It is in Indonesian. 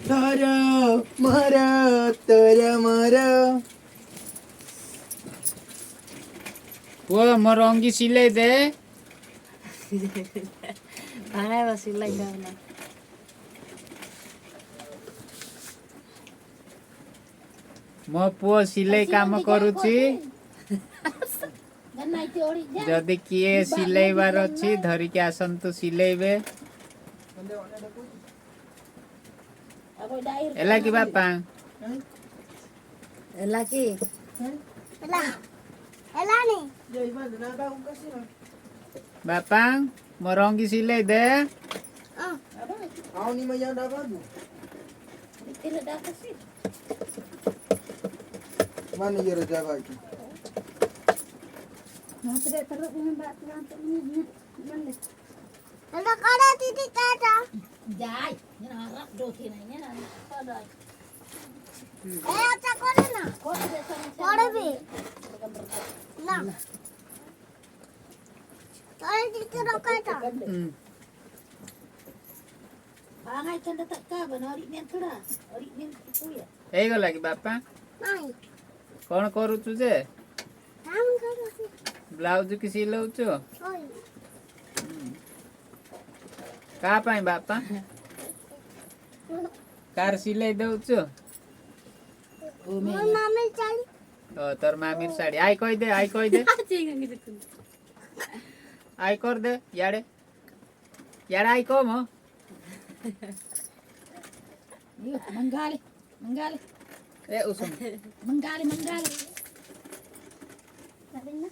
તારા મારા તારા મારા वो मोरंगी सिले दे भांगा बस सिलाई करना मो पुओ सिलाई काम करूची जदि किए सिलेइबार अछि धरिके आसन्तु सिलेइबे एला कि बापा laki jaiba nada un kasih बापा मोरंगी सिलाई दे au ni maya dah baru mana ya raja bagi Ada kada titik kada. Jai, ni nak harap doki ni ni nak kada. Acha kore na. Kau dia sama Kore be. Na. Kore titik rokata. Angai canda tak kah, benari ni thora, ori ni tu ya. एई गला कि बापा Nai. कोन करूछु जे Kam kada si. Blouse कि सिलौछु Oi. का पाई बापा कार सिलाई दउछु Mon mami chali. तोर मामीर साड़ी आई कहि दे आई कर दे याडे याडे आई को मो Yo, manggali, manggali, ए उसम manggali, manggali. Sabi na.